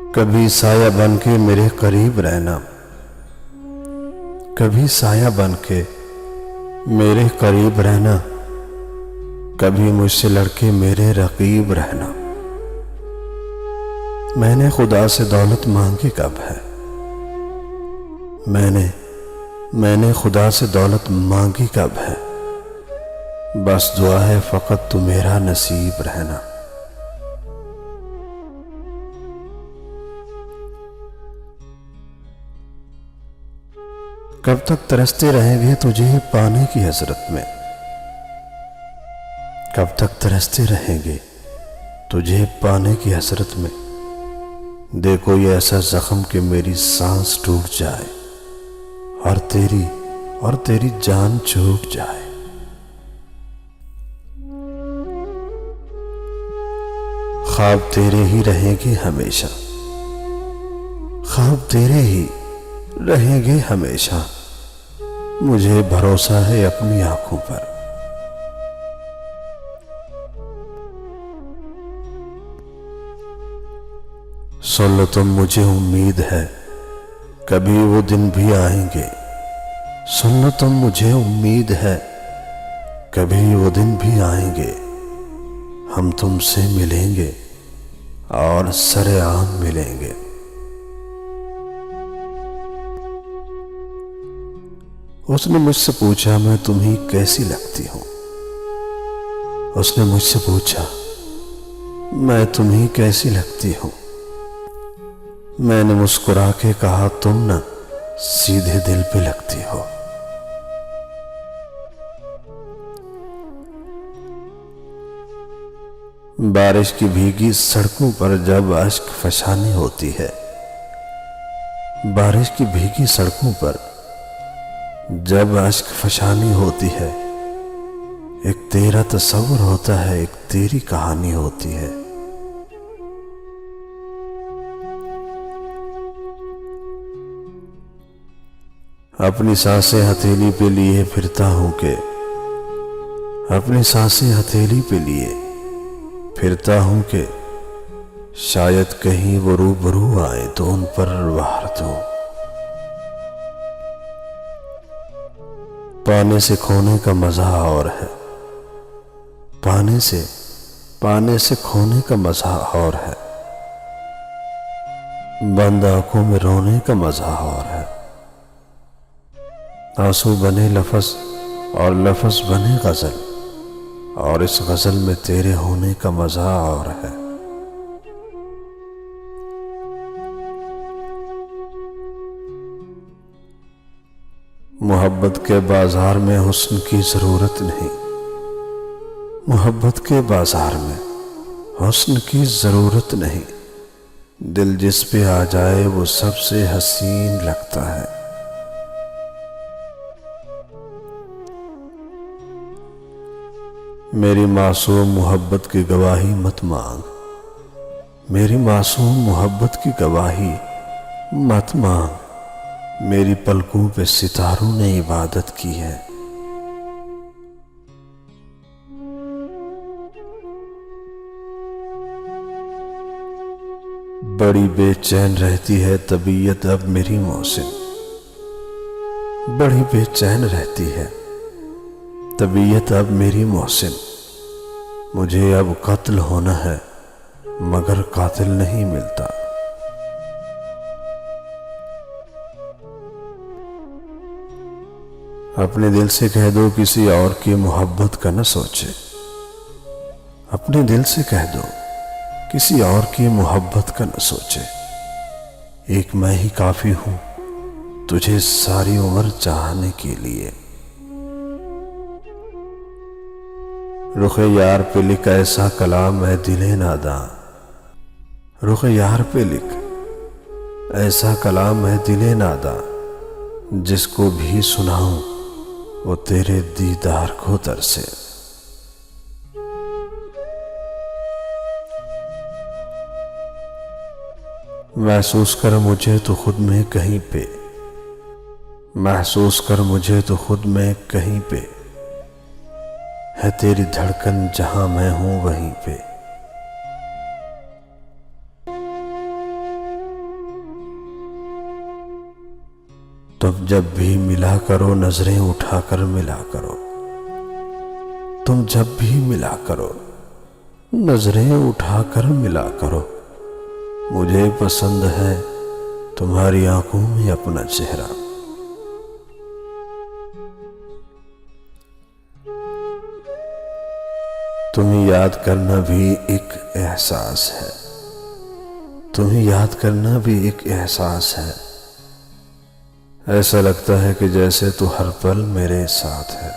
कभी साया बन के मेरे करीब रहना, कभी साया बन के मेरे करीब रहना, कभी मुझसे लड़के मेरे रकीब रहना। मैंने खुदा से दौलत मांगी कब है, मैंने खुदा से दौलत मांगी कब है। बस दुआ है फकत तू मेरा नसीब रहना। कब तक तरसते रहेंगे तुझे पाने की हसरत में, कब तक तरसते रहेंगे तुझे पाने की हसरत में। दे कोई ऐसा जख्म कि मेरी सांस टूट जाए और तेरी जान छूट जाए। ख्वाब तेरे ही रहेंगे हमेशा, ख्वाब तेरे ही रहेंगे हमेशा। मुझे भरोसा है अपनी आंखों पर। सुन लो तुम मुझे उम्मीद है कभी वो दिन भी आएंगे। सुन लो तुम मुझे उम्मीद है कभी वो दिन भी आएंगे। हम तुमसे मिलेंगे और सरेआम मिलेंगे। उसने मुझसे पूछा मैं तुम्हें कैसी लगती हूं। उसने मुझसे पूछा मैं तुम्हें कैसी लगती हूं। मैंने मुस्कुरा के कहा तुम ना सीधे दिल पे लगती हो। बारिश की भीगी सड़कों पर जब अश्क फशानी होती है, बारिश की भीगी सड़कों पर जब अश्क फशानी होती है, एक तेरा तस्वुर होता है, एक तेरी कहानी होती है। अपनी सांसें हथेली पे लिए फिरता हूं के, अपनी सांसें हथेली पे लिए फिरता हूं के, शायद कहीं वो रूबरू आए तो उन पर वार दूं। पाने से खोने का मजा और है, पाने से खोने का मजा और है। बंद आंखों में रोने का मजा और है। आंसू बने लफ्ज और लफ्ज बने गजल, और इस गजल में तेरे होने का मजा और है। मोहब्बत के बाजार में हुस्न की जरूरत नहीं, मोहब्बत के बाजार में हुस्न की जरूरत नहीं। दिल जिस पे आ जाए वो सबसे हसीन लगता है। मेरी मासूम मोहब्बत की गवाही मत मांग, मेरी मासूम मोहब्बत की गवाही मत मांग। मेरी पलकों पे सितारों ने इबादत की है। बड़ी बेचैन रहती है तबीयत अब मेरी मोहसिन, बड़ी बेचैन रहती है तबीयत अब मेरी मोहसिन। मुझे अब कत्ल होना है मगर कातिल नहीं मिलता। अपने दिल से कह दो किसी और की मोहब्बत का न सोचे, अपने दिल से कह दो किसी और की मोहब्बत का न सोचे। एक मैं ही काफी हूं तुझे सारी उम्र चाहने के लिए। रुखे यार पे लिख ऐसा कलाम है दिले नादां, रुखे यार पे लिख ऐसा कलाम है दिले नादां। जिसको भी सुनाऊं वो तेरे दीदार को तरसे। महसूस कर मुझे तो खुद में कहीं पे, महसूस कर मुझे तो खुद में कहीं पे। है तेरी धड़कन जहां मैं हूं वहीं पे। तुम जब भी मिला करो नजरें उठाकर मिला करो, तुम जब भी मिला करो नजरें उठाकर मिला करो। मुझे पसंद है तुम्हारी आंखों में अपना चेहरा। तुम्हें याद करना भी एक एहसास है, तुम्हें याद करना भी एक एहसास है। ऐसा लगता है कि जैसे तू हर पल मेरे साथ है।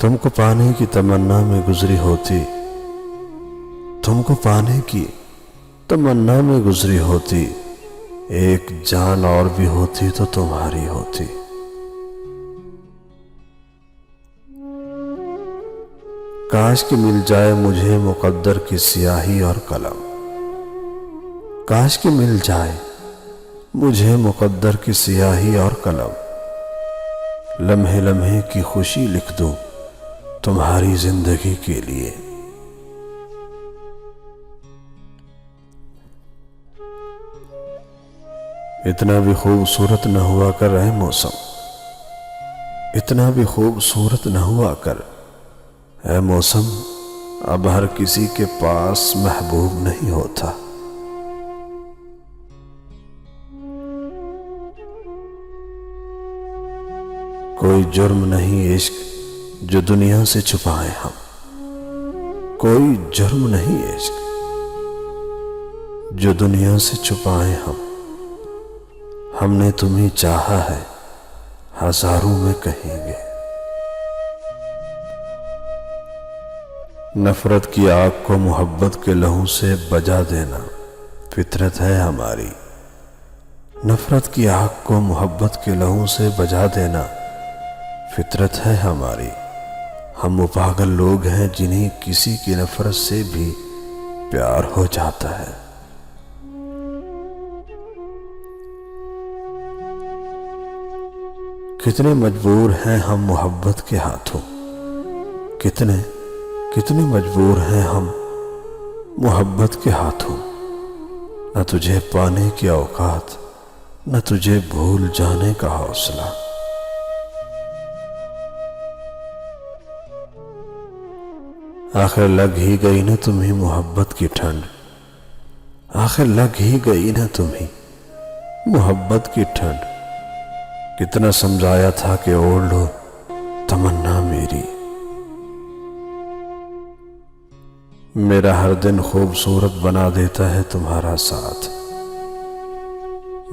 तुमको पाने की तमन्ना में गुजरी होती, तुमको पाने की तमन्ना में गुजरी होती, एक जान और भी होती तो तुम्हारी होती। काश कि मिल जाए मुझे मुकद्दर की स्याही और कलम, काश कि मिल जाए मुझे मुकद्दर की स्याही और कलम। लम्हे लम्हे की खुशी लिख दूं तुम्हारी जिंदगी के लिए। इतना भी खूबसूरत न हुआ कर रहे मौसम, इतना भी खूबसूरत न हुआ कर ऐ मौसम। अब हर किसी के पास महबूब नहीं होता। कोई जुर्म नहीं इश्क जो दुनिया से छुपाए हम, कोई जुर्म नहीं इश्क जो दुनिया से छुपाए हम। हमने तुम्हें चाहा है हजारों में कहेंगे। नफरत की आग को मोहब्बत के लहू से बजा देना फितरत है हमारी। नफरत की आग को मोहब्बत के लहू से बजा देना फितरत है हमारी। हम वो पागल लोग हैं जिन्हें किसी की नफरत से भी प्यार हो जाता है। कितने मजबूर हैं हम मोहब्बत के हाथों, कितने कितने मजबूर हैं हम मोहब्बत के हाथों। न तुझे पाने की औकात, न तुझे भूल जाने का हौसला। आखिर लग ही गई न तुम्हें मोहब्बत की ठंड, आखिर लग ही गई न तुम्हें मोहब्बत की ठंड। कितना समझाया था कि ओढ़ लो तमन्ना मेरी। मेरा हर दिन खूबसूरत बना देता है तुम्हारा साथ,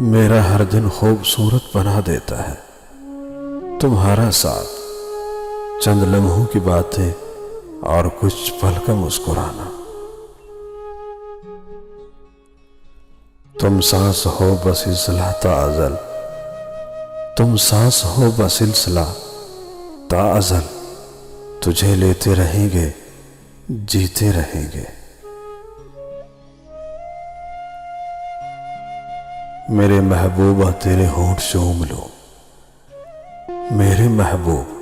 मेरा हर दिन खूबसूरत बना देता है तुम्हारा साथ। चंद लम्हों की बातें और कुछ पल का मुस्कुराना। तुम सांस हो बस सिलसिला ताअज़ल, तुम सांस हो बस सिलसिला ताअज़ल। तुझे लेते रहेंगे जीते रहेंगे। मेरे महबूबा तेरे होंठ चूम लो, मेरे महबूब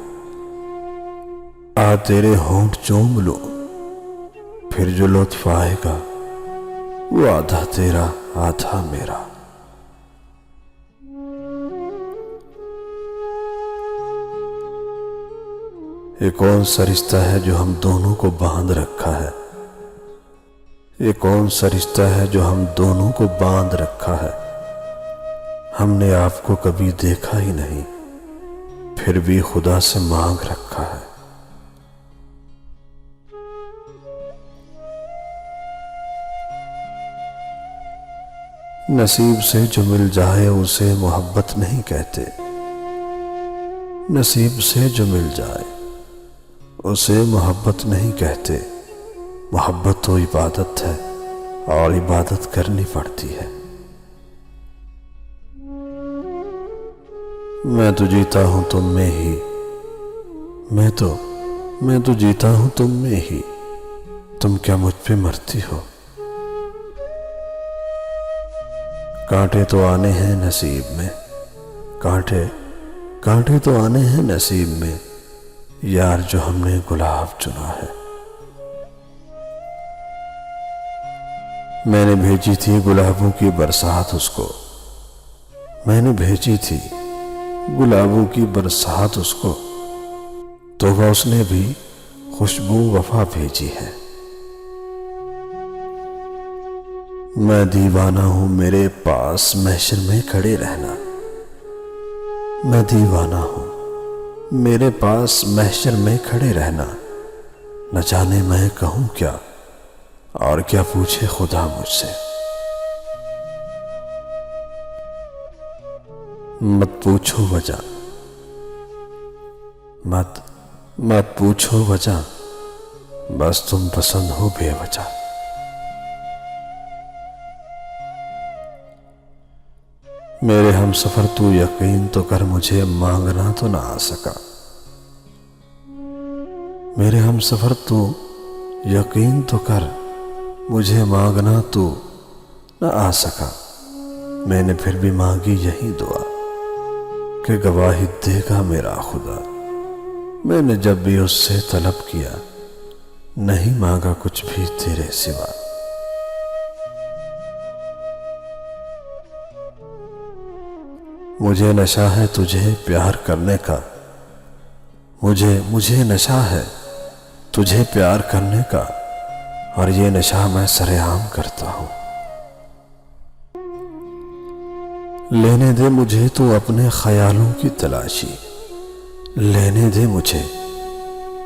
आ तेरे होंठ चूम लो। फिर जो लुत्फ आएगा वो आधा तेरा आधा मेरा। ये कौन सा रिश्ता है जो हम दोनों को बांध रखा है, ये कौन सा रिश्ता है जो हम दोनों को बांध रखा है। हमने आपको कभी देखा ही नहीं, फिर भी खुदा से मांग रखा है। नसीब से जो मिल जाए उसे मोहब्बत नहीं कहते, नसीब से जो मिल जाए उसे मोहब्बत नहीं कहते। मोहब्बत तो इबादत है और इबादत करनी पड़ती है। मैं तो जीता हूं तुम में ही, मैं तो जीता हूं तुम में ही। तुम क्या मुझ पे मरती हो। कांटे तो आने हैं नसीब में, कांटे तो आने हैं नसीब में। यार जो हमने गुलाब चुना है। मैंने भेजी थी गुलाबों की बरसात उसको, मैंने भेजी थी गुलाबों की बरसात उसको, तो वह उसने भी खुशबू वफा भेजी है। मैं दीवाना हूं मेरे पास महशर में खड़े रहना, मैं दीवाना हूं मेरे पास महशर में खड़े रहना। न जाने मैं कहूं क्या और क्या पूछे खुदा मुझसे। मत पूछो वजह, मत पूछो वजह, बस तुम पसंद हो बेवजह। मेरे हम सफर तू यकीन तो कर, मुझे मांगना तो ना आ सका। मेरे हम सफर तू यकीन तो कर, मुझे मांगना तू न आ सका। मैंने फिर भी मांगी यही दुआ कि गवाही देगा मेरा खुदा। मैंने जब भी उससे तलब किया, नहीं मांगा कुछ भी तेरे सिवा। मुझे नशा है तुझे प्यार करने का, मुझे नशा है तुझे प्यार करने का, और ये नशा मैं सरेआम करता हूं। लेने दे मुझे तो अपने ख्यालों की तलाशी, लेने दे मुझे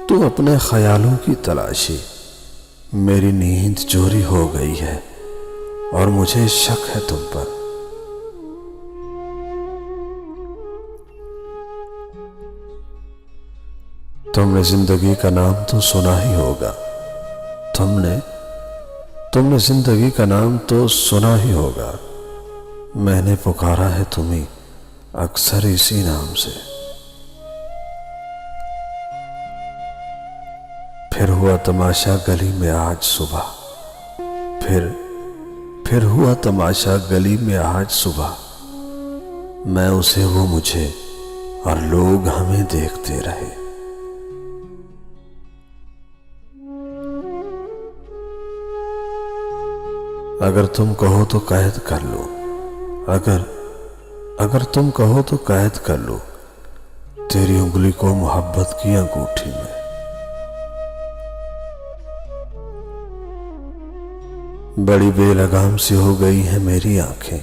तो अपने ख्यालों की तलाशी। मेरी नींद चोरी हो गई है और मुझे शक है तुम पर। तुमने जिंदगी का नाम तो सुना ही होगा, तुमने जिंदगी का नाम तो सुना ही होगा। मैंने पुकारा है तुम्हें अक्सर इसी नाम से। फिर हुआ तमाशा गली में आज सुबह, फिर हुआ तमाशा गली में आज सुबह। मैं उसे वो मुझे और लोग हमें देखते रहे। अगर तुम कहो तो कैद कर लो, अगर तुम कहो तो कैद कर लो तेरी उंगली को मोहब्बत की अंगूठी में। बड़ी बेलगाम सी हो गई है मेरी आंखें,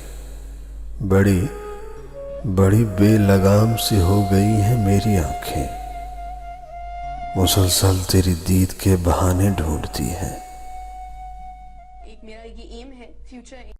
बड़ी बेलगाम सी हो गई है मेरी आंखें। मुसलसल तेरी दीद के बहाने ढूंढती हैं। एक मेरा ये एम है फ्यूचर